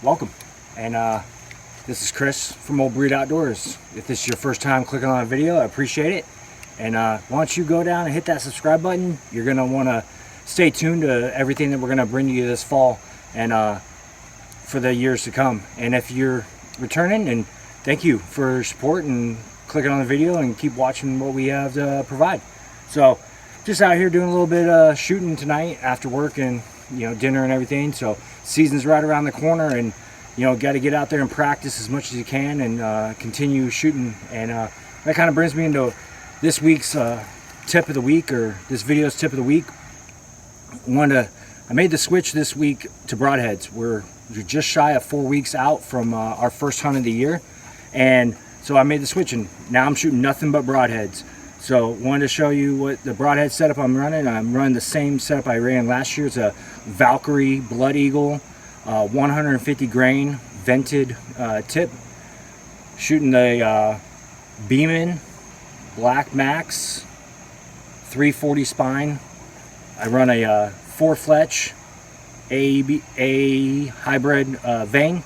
welcome. And this is Chris from Old Breed Outdoors. If this is your first time clicking on a video, I appreciate it. And why don't you go down and hit that subscribe button. You're going to want to stay tuned to everything that we're going to bring you this fall and for the years to come. And if you're returning, and thank you for your support and clicking on the video, and keep watching what we have to provide. So just out here doing a little bit of shooting tonight after work and dinner and everything. So season's right around the corner, and got to get out there and practice as much as you can and continue shooting. And that kind of brings me into this week's tip of the week, or this video's tip of the week. I made the switch this week to broadheads. We're just shy of 4 weeks out from our first hunt of the year, and so I made the switch, and now I'm shooting nothing but broadheads. So wanted to show you what the broadhead setup I'm running. I'm running the same setup I ran last year. It's a Valkyrie Blood Eagle 150 grain vented tip. Shooting the Beeman Black Max 340 spine. I run a 4 Fletch A hybrid vane,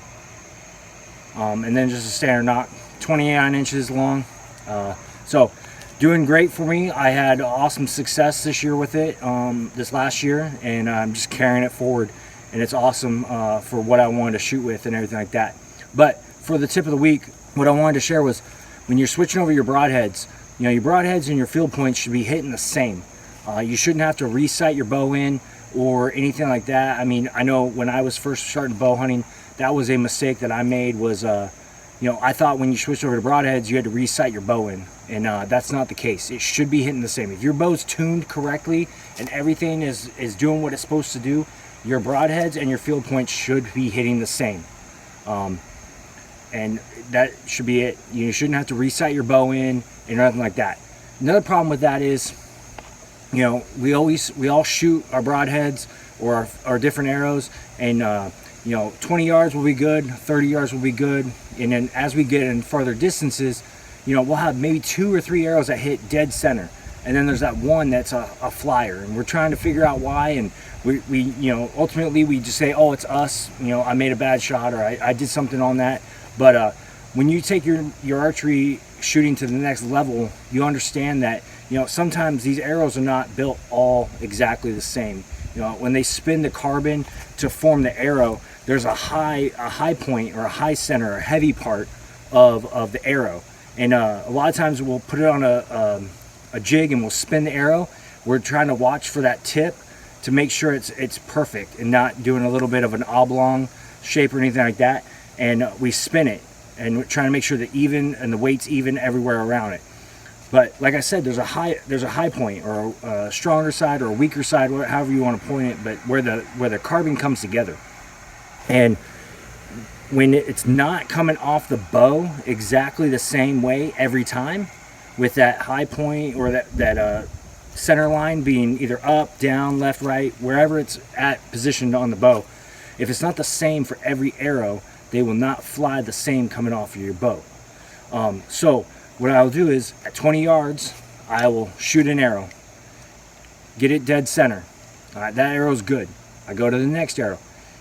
and then just a standard knock, 29 inches long. So doing great for me. I had awesome success this year with it, this last year, and I'm just carrying it forward, and it's awesome for what I wanted to shoot with and everything like that. But for the tip of the week, what I wanted to share was, when you're switching over your broadheads, your broadheads and your field points should be hitting the same. You shouldn't have to resight your bow in or anything like that. I mean, I know when I was first starting bow hunting, that was a mistake that I made. Was I thought when you switched over to broadheads, you had to resight your bow in, and that's not the case. It should be hitting the same. If your bow's tuned correctly and everything is doing what it's supposed to do, your broadheads and your field points should be hitting the same. And that should be it. You shouldn't have to resight your bow in and nothing like that. Another problem with that is, we all shoot our broadheads or our different arrows, and 20 yards will be good, 30 yards will be good, and then as we get in farther distances, we'll have maybe 2 or 3 arrows that hit dead center, and then there's that one that's a flyer, and we're trying to figure out why. And we ultimately we just say, oh, it's us, I made a bad shot, or I did something on that. But when you take your archery shooting to the next level, you understand that sometimes these arrows are not built all exactly the same. When they spin the carbon to form the arrow, there's a high point or a high center, a heavy part of the arrow. And a lot of times we'll put it on a jig and we'll spin the arrow. We're trying to watch for that tip to make sure it's perfect and not doing a little bit of an oblong shape or anything like that. And we spin it, and we're trying to make sure that even and the weight's even everywhere around it. But like I said, there's a high point, or a stronger side or a weaker side, however you want to point it, but where the carbon comes together. And when it's not coming off the bow exactly the same way every time, with that high point or that center line being either up, down, left, right, wherever it's at positioned on the bow, if it's not the same for every arrow, they will not fly the same coming off of your bow. So what I'll do is, at 20 yards, I will shoot an arrow, get it dead center. All right, that arrow's good. I go to the next arrow.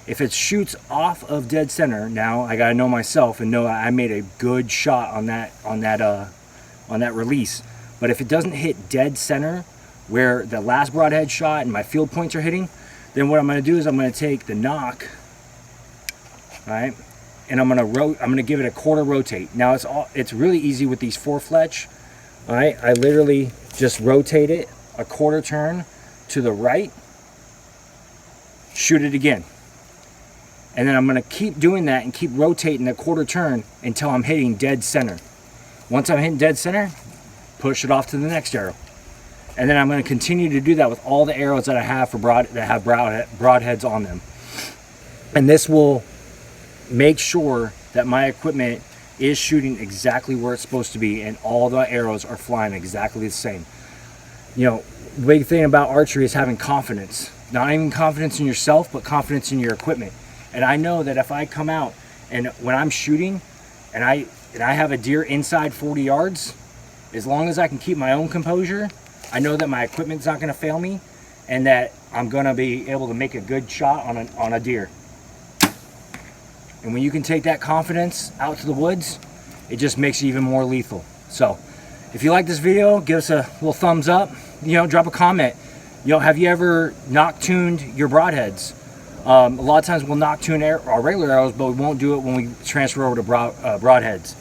If it shoots off of dead center, now I gotta know myself and know I made a good shot on that release. But if it doesn't hit dead center where the last broadhead shot and my field points are hitting, then what I'm gonna do is I'm gonna take the knock, all right, and I'm gonna give it a quarter rotate. Now it's really easy with these 4 Fletch. All right, I literally just rotate it a quarter turn to the right, shoot it again, and then I'm gonna keep doing that and keep rotating a quarter turn until I'm hitting dead center. Once I'm hitting dead center, push it off to the next arrow, and then I'm gonna continue to do that with all the arrows that I have that have broadheads on them. And this will make sure that my equipment is shooting exactly where it's supposed to be, and all the arrows are flying exactly the same. The big thing about archery is having confidence. Not even confidence in yourself, but confidence in your equipment. And I know that if I come out and when I'm shooting and I have a deer inside 40 yards, as long as I can keep my own composure, I know that my equipment's not going to fail me, and that I'm going to be able to make a good shot on a deer. And when you can take that confidence out to the woods, it just makes it even more lethal. So if you like this video, give us a little thumbs up, drop a comment. Have you ever knock-tuned your broadheads? A lot of times we'll knock-tune our regular arrows, but we won't do it when we transfer over to broadheads.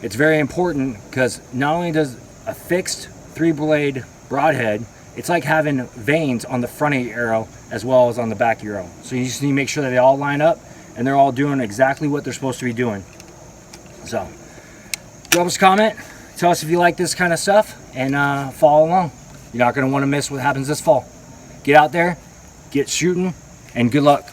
It's very important, because not only does a fixed 3-blade broadhead, it's like having vanes on the front of your arrow as well as on the back of your arrow. So you just need to make sure that they all line up and they're all doing exactly what they're supposed to be doing. So drop us a comment, tell us if you like this kind of stuff, and follow along. You're not going to want to miss what happens this fall. Get out there, get shooting, and good luck.